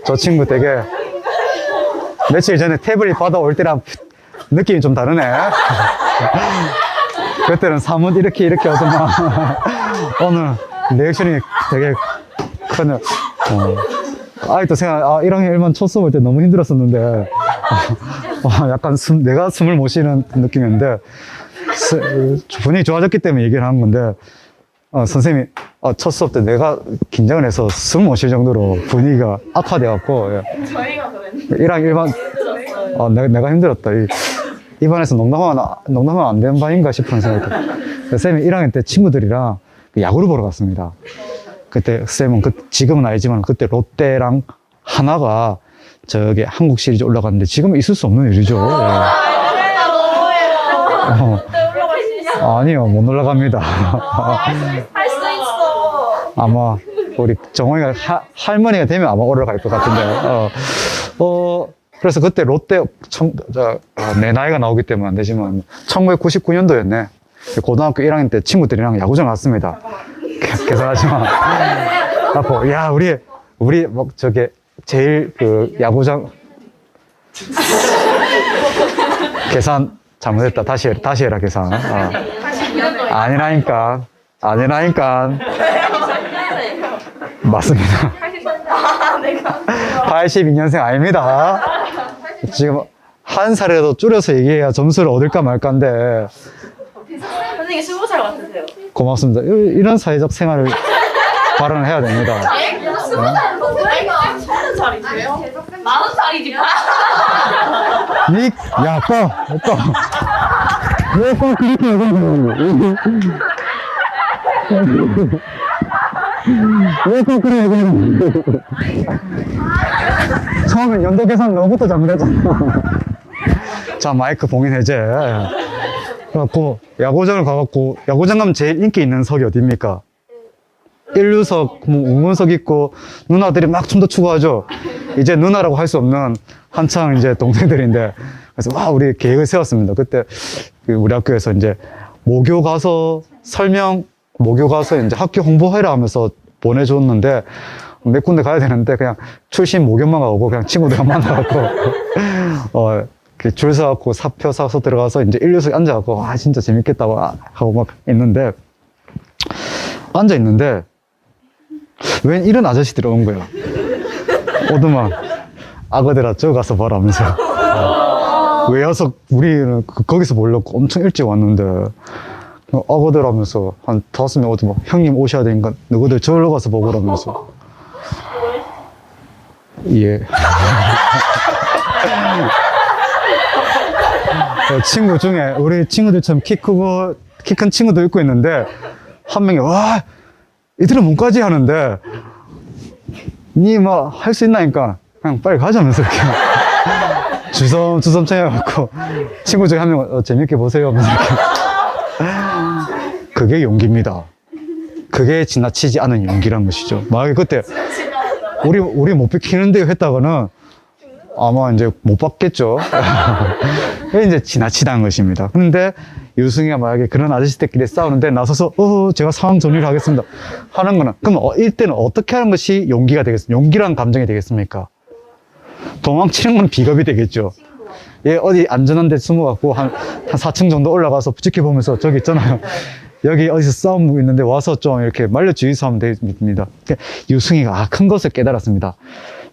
저 친구 되게 며칠 전에 태블릿 받아올 때랑 느낌이 좀 다르네. 그때는 사뭇 이렇게 하더만 오늘 리액션이 되게 크네. 아직도 생각, 1학년 1반 첫 수업 볼 때 너무 힘들었었는데 약간 내가 숨을 못 쉬는 느낌이었는데 분위기 좋아졌기 때문에 얘기를 하는 건데 선생님이 첫 수업 때 내가 긴장을 해서 숨 못 쉴 정도로 분위기가 악화돼갖고 저희가 그랬는데 1학년 1반 내가 힘들었다. 이 반에서 농담하면 안 되는 반인가 싶은 생각이 쌤이 1학년 때 친구들이랑 야구를 보러 갔습니다. 그때 쌤은 지금은 알지만 그때 롯데랑 하나가 저기 한국 시리즈 올라갔는데 지금은 있을 수 없는 일이죠. 아니요, 못 올라갑니다. 할 수 있어. 아마 우리 정호이가 할머니가 되면 아마 올라갈 것 같은데 그래서 그때 롯데, 내 나이가 나오기 때문에 안 되지만, 1999년도였네. 고등학교 1학년 때 친구들이랑 야구장 갔습니다. 계산하지 마. 하고, 야, 우리, 뭐, 제일 야구장, 계산 잘못했다. 다시 해라, 계산. 아니라니까. 맞습니다. 82년생 아닙니다. 지금 한 살이라도 줄여서 얘기해야 점수를 얻을까 말까인데. 선생님 20살 같으세요. 고맙습니다. 이런 사회적 생활을 발언을 해야 됩니다. 30살이세요? 40살이지. 야, 꺼. 왜 그렇게 얘기하는 왜꼭 그래 얘기하는 처음엔 연도 계산 너부터 잘못했잖아. 자, 마이크 봉인 해제. 그래갖고, 야구장을 가갖고, 야구장 가면 제일 인기 있는 석이 어디입니까? 1루석, 응원석 있고, 누나들이 막 춤도 추고 하죠. 이제 누나라고 할 수 없는 한창 이제 동생들인데, 그래서 와, 우리 계획을 세웠습니다. 그때 우리 학교에서 이제 모교 가서 이제 학교 홍보해라 하면서 보내줬는데, 몇 군데 가야 되는데, 그냥 출신 모교만 가고, 그냥 친구들만 만나갖고, 줄 서갖고 사표 사서 들어가서 이제 1루석에 앉아갖고, 진짜 재밌겠다고 하고 막 있는데, 앉아있는데, 웬 이런 아저씨들이 온 거야. 오두막, 아거들아, 저기 가서 봐라 하면서. 왜 와서, 우리는 거기서 몰랐고 엄청 일찍 왔는데, 아거들 하면서 한 5명 오두막, 형님 오셔야 되니까 누구들 저기로 가서 보고라면서. 예. 친구 중에, 우리 친구들처럼 키 큰 친구도 있고 있는데, 한 명이, 와, 이들은 뭔까지 하는데, 니 뭐, 할 수 있나니까, 그냥 빨리 가자면서 이렇게. 주섬 챙겨갖고, 친구 중에 한 명, 재밌게 보세요. 하면서 이렇게. 그게 용기입니다. 그게 지나치지 않은 용기란 것이죠. 만약에 그때, 우리 못 비키는데요 했다가는, 아마 이제 못 받겠죠. 그게 이제 지나치다는 것입니다. 근데 유승이가 만약에 그런 아저씨들끼리 싸우는데 나서서, 제가 상황 정리를 하겠습니다. 하는 거는, 그럼 이때는 어떻게 하는 것이 용기가 되겠습니까? 용기란 감정이 되겠습니까? 도망치는 건 비겁이 되겠죠. 얘 어디 안전한 데 숨어갖고 한 4층 정도 올라가서 지켜보면서 저기 있잖아요. 여기 어디서 싸움 있는데 와서 좀 이렇게 말려주의소 하면 됩니다. 유승이가 큰 것을 깨달았습니다.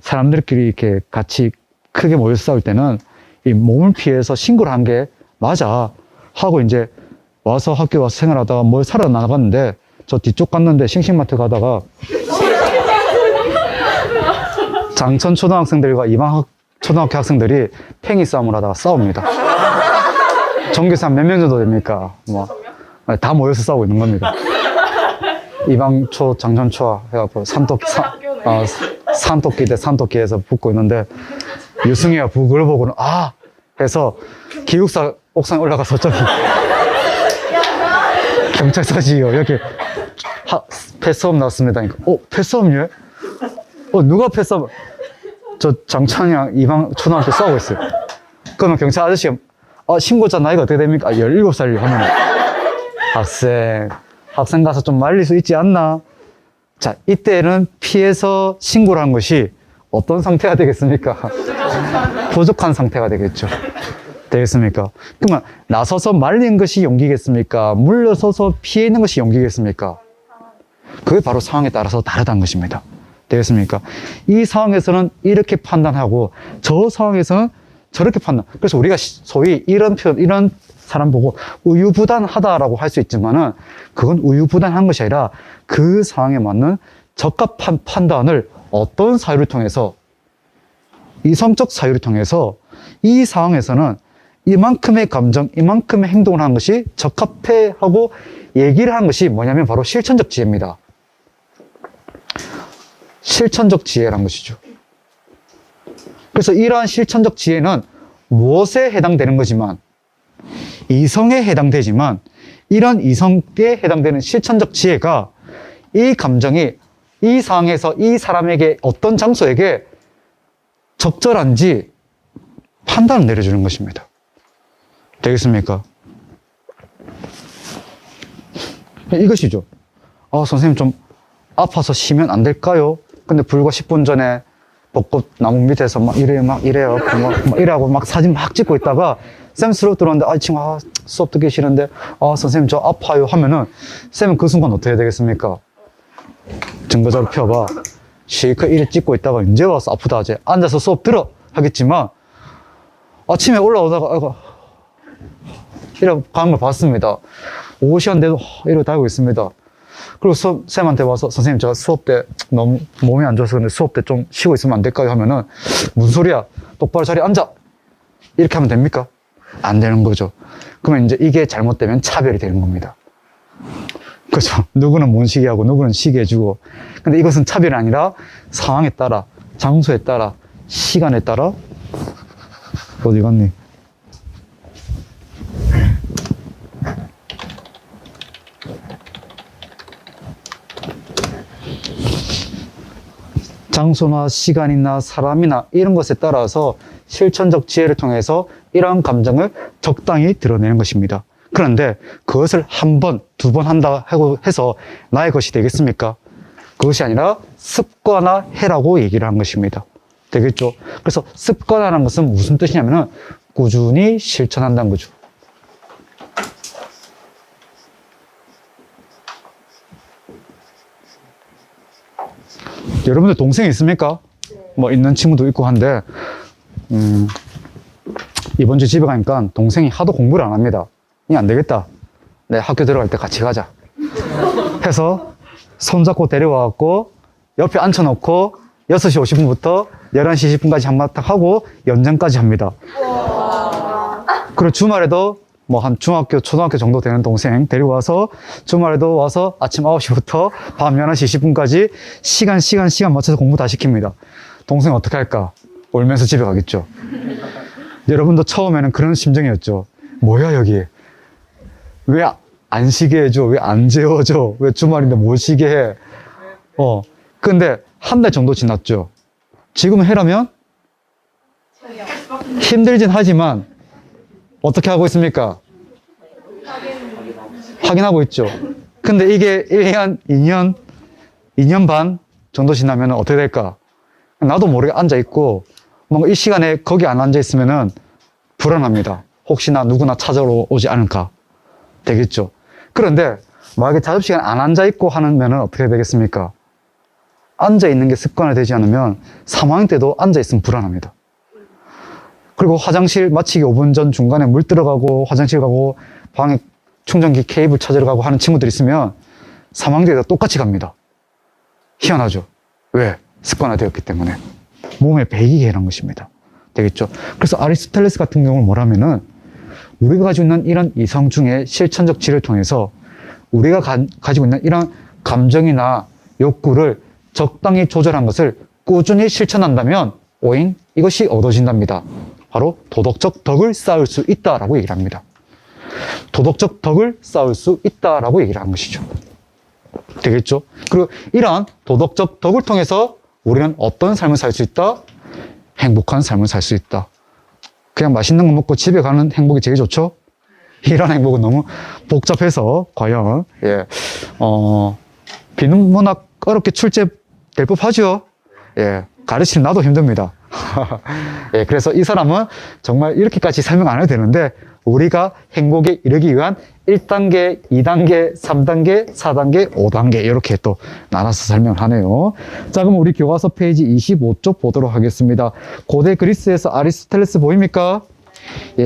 사람들끼리 이렇게 같이 크게 모여서 싸울 때는 이 몸을 피해서 신고를 한 게 맞아 하고 이제 와서 학교 와서 생활하다가 뭘 사러 나갔는데 저 뒤쪽 갔는데 싱싱마트 가다가 장천 초등학생들과 이방 초등학교 학생들이 팽이 싸움을 하다가 싸웁니다. 전교사 몇 명 정도 됩니까? 다 모여서 싸우고 있는 겁니다. 이방초, 장천초와 해갖고 산토끼 대 산토끼에서 붙고 있는데 유승이가 그걸 보고는 해서 기숙사 옥상에 올라가서 저기 경찰서지요. 이렇게 패스업 나왔습니다. 패스업이요? 누가 패스업? 저 장천이랑 이방 초등학교 싸우고 있어요. 그러면 경찰 아저씨가 신고자 나이가 어떻게 됩니까? 17살이요 하면 학생 가서 좀 말릴 수 있지 않나? 자, 이때는 피해서 신고를 한 것이 어떤 상태가 되겠습니까? 부족한 상태가 되겠습니까? 그러면 나서서 말린 것이 용기겠습니까? 물러서서 피해 있는 것이 용기겠습니까? 그게 바로 상황에 따라서 다르다는 것입니다. 되겠습니까? 이 상황에서는 이렇게 판단하고 저 상황에서는 저렇게 판단. 그래서 우리가 소위 이런 사람 보고 우유부단하다라고 할 수 있지만은 그건 우유부단한 것이 아니라 그 상황에 맞는 적합한 판단을 어떤 사유를 통해서 이성적 사유를 통해서 이 상황에서는 이만큼의 감정, 이만큼의 행동을 하는 것이 적합해 하고 얘기를 하는 것이 뭐냐면 바로 실천적 지혜입니다. 실천적 지혜라는 것이죠. 그래서 이러한 실천적 지혜는 무엇에 해당되는 거지만 이성에 해당되지만 이런 이성에 해당되는 실천적 지혜가 이 감정이 이 상황에서 이 사람에게 어떤 장소에게 적절한지 판단을 내려주는 것입니다. 되겠습니까? 이것이죠. 선생님 좀 아파서 쉬면 안 될까요? 근데 불과 10분 전에 벚꽃 나무 밑에서 막 이래요. 막 이래하고 막 사진 막 찍고 있다가 쌤 수업 들어왔는데 지금 수업 듣기 싫은데 선생님 저 아파요 하면은 쌤은 그 순간 어떻게 해야 되겠습니까? 증거자료 펴봐. 실컷 이래 찍고 있다가 이제 와서 아프다 하지. 앉아서 수업 들어 하겠지만 아침에 올라오다가 이래 가는 걸 봤습니다. 오후 시간 돼도 이러고 다니고 있습니다. 그리고 쌤한테 와서 선생님 제가 수업 때 너무 몸이 안 좋아서 근데 수업 때 좀 쉬고 있으면 안 될까요? 하면은 무슨 소리야? 똑바로 자리에 앉아! 이렇게 하면 됩니까? 안 되는 거죠. 그러면 이제 이게 잘못되면 차별이 되는 겁니다. 그렇죠. 누구는 못 쉬게 하고 누구는 쉬게 해주고. 근데 이것은 차별이 아니라 상황에 따라, 장소에 따라, 시간에 따라 어디 갔니? 장소나 시간이나 사람이나 이런 것에 따라서 실천적 지혜를 통해서 이러한 감정을 적당히 드러내는 것입니다. 그런데 그것을 한 번, 두 번 한다 하고 해서 나의 것이 되겠습니까? 그것이 아니라 습관화해라고 얘기를 한 것입니다. 되겠죠? 그래서 습관화라는 것은 무슨 뜻이냐면은 꾸준히 실천한다는 거죠. 여러분들 동생이 있습니까? 뭐 있는 친구도 있고 한데 이번 주 집에 가니까 동생이 하도 공부를 안 합니다. 이게 안 되겠다. 내 학교 들어갈 때 같이 가자. 해서 손잡고 데려와갖고 옆에 앉혀놓고 6시 50분부터 11시 20분까지 한바탕 하고 연장까지 합니다. 그리고 주말에도 뭐 한 중학교, 초등학교 정도 되는 동생 데려와서 주말에도 와서 아침 9시부터 밤 11시 20분까지 시간 맞춰서 공부 다 시킵니다. 동생 어떻게 할까? 울면서 집에 가겠죠. 여러분도 처음에는 그런 심정이었죠. 뭐야 여기? 왜 안 쉬게 해줘? 왜 안 재워줘? 왜 주말인데 못 쉬게 해? 근데 한 달 정도 지났죠. 지금 해라면 힘들진 하지만 어떻게 하고 있습니까? 확인하고 있죠. 근데 이게 1년, 2년 반 정도 지나면 어떻게 될까? 나도 모르게 앉아있고, 뭔가 이 시간에 거기 안 앉아있으면은 불안합니다. 혹시나 누구나 찾아러 오지 않을까? 되겠죠. 그런데 만약에 자습시간 안 앉아있고 하면은 어떻게 되겠습니까? 앉아있는 게 습관이 되지 않으면 3학년 때도 앉아있으면 불안합니다. 그리고 화장실 마치기 5분 전 중간에 물 들어가고 화장실 가고 방에 충전기 케이블 찾으러 가고 하는 친구들 있으면 3학년 때도 똑같이 갑니다. 희한하죠? 왜? 습관화되었기 때문에. 몸에 배기게 하는 것입니다. 되겠죠? 그래서 아리스토텔레스 같은 경우는 뭐라면은 우리가 가지고 있는 이런 이성 중에 실천적 지혜를 통해서 우리가 가지고 있는 이런 감정이나 욕구를 적당히 조절한 것을 꾸준히 실천한다면 오잉 이것이 얻어진답니다. 바로 도덕적 덕을 쌓을 수 있다라고 얘기를 합니다. 도덕적 덕을 쌓을 수 있다라고 얘기를 하는 것이죠. 되겠죠? 그리고 이러한 도덕적 덕을 통해서 우리는 어떤 삶을 살 수 있다? 행복한 삶을 살 수 있다. 그냥 맛있는 거 먹고 집에 가는 행복이 제일 좋죠? 이런 행복은 너무 복잡해서 과연 비문학 어렵게 출제될 법하죠? 가르치는 나도 힘듭니다. 그래서 이 사람은 정말 이렇게까지 설명 안 해도 되는데 우리가 행복에 이르기 위한 1단계, 2단계, 3단계, 4단계, 5단계 이렇게 또 나눠서 설명을 하네요. 자, 그럼 우리 교과서 페이지 25쪽 보도록 하겠습니다. 고대 그리스에서 아리스토텔레스 보입니까?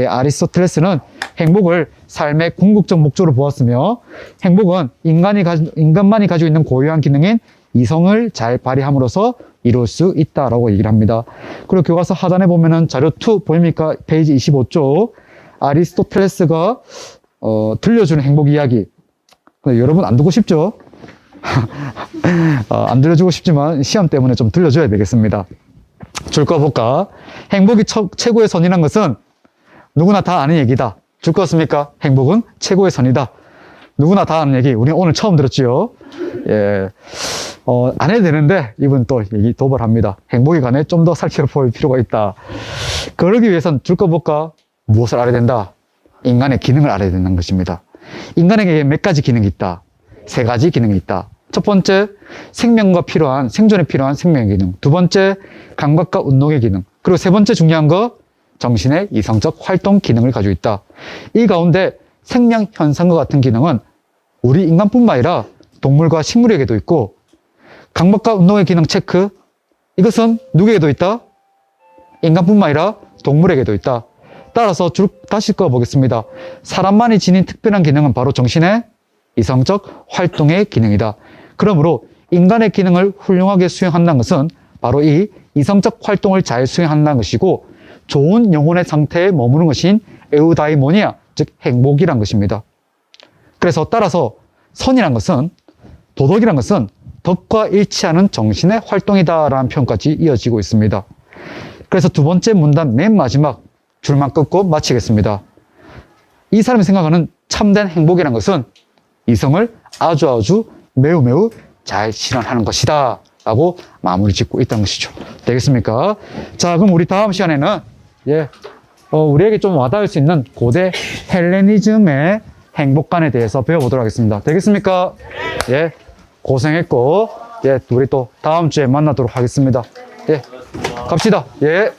아리스토텔레스는 행복을 삶의 궁극적 목적으로 보았으며 행복은 인간만이 가지고 있는 고유한 기능인 이성을 잘 발휘함으로써 이룰 수 있다라고 얘기를 합니다. 그리고 교과서 하단에 보면은 자료 2 보입니까? 페이지 25쪽. 아리스토텔레스가 들려주는 행복 이야기. 여러분 안 듣고 싶죠? 안 들려주고 싶지만 시험 때문에 좀 들려줘야 되겠습니다. 줄 거 볼까? 행복이 최고의 선이란 것은 누구나 다 아는 얘기다. 줄 거 없습니까? 행복은 최고의 선이다. 누구나 다 아는 얘기. 우리는 오늘 처음 들었지요. 안 해도 되는데, 이분 또 얘기 도발합니다. 행복에 관해 좀 더 살펴볼 필요가 있다. 그러기 위해선 줄거 볼까? 무엇을 알아야 된다? 인간의 기능을 알아야 된다는 것입니다. 인간에게 몇 가지 기능이 있다? 3가지 기능이 있다. 첫 번째, 생명에 필요한 생명의 기능. 두 번째, 감각과 운동의 기능. 그리고 세 번째 중요한 거, 정신의 이성적 활동 기능을 가지고 있다. 이 가운데 생명 현상과 같은 기능은 우리 인간뿐만 아니라 동물과 식물에게도 있고, 감각과 운동의 기능 체크, 이것은 누구에게도 있다? 인간뿐만 아니라 동물에게도 있다. 따라서 다시 꺼보겠습니다. 사람만이 지닌 특별한 기능은 바로 정신의 이성적 활동의 기능이다. 그러므로 인간의 기능을 훌륭하게 수행한다는 것은 바로 이 이성적 활동을 잘 수행한다는 것이고, 좋은 영혼의 상태에 머무는 것인 에우다이모니아, 즉 행복이란 것입니다. 그래서 따라서 선이란 것은, 도덕이란 것은 덕과 일치하는 정신의 활동이다라는 표현까지 이어지고 있습니다. 그래서 두 번째 문단 맨 마지막 줄만 끊고 마치겠습니다. 이 사람이 생각하는 참된 행복이란 것은 이성을 아주 매우 잘 실현하는 것이다 라고 마무리 짓고 있다는 것이죠. 되겠습니까? 자, 그럼 우리 다음 시간에는 우리에게 좀 와닿을 수 있는 고대 헬레니즘의 행복관에 대해서 배워보도록 하겠습니다. 되겠습니까? 예, 고생했고, 우리 또 다음 주에 만나도록 하겠습니다. 예, 갑시다. 예.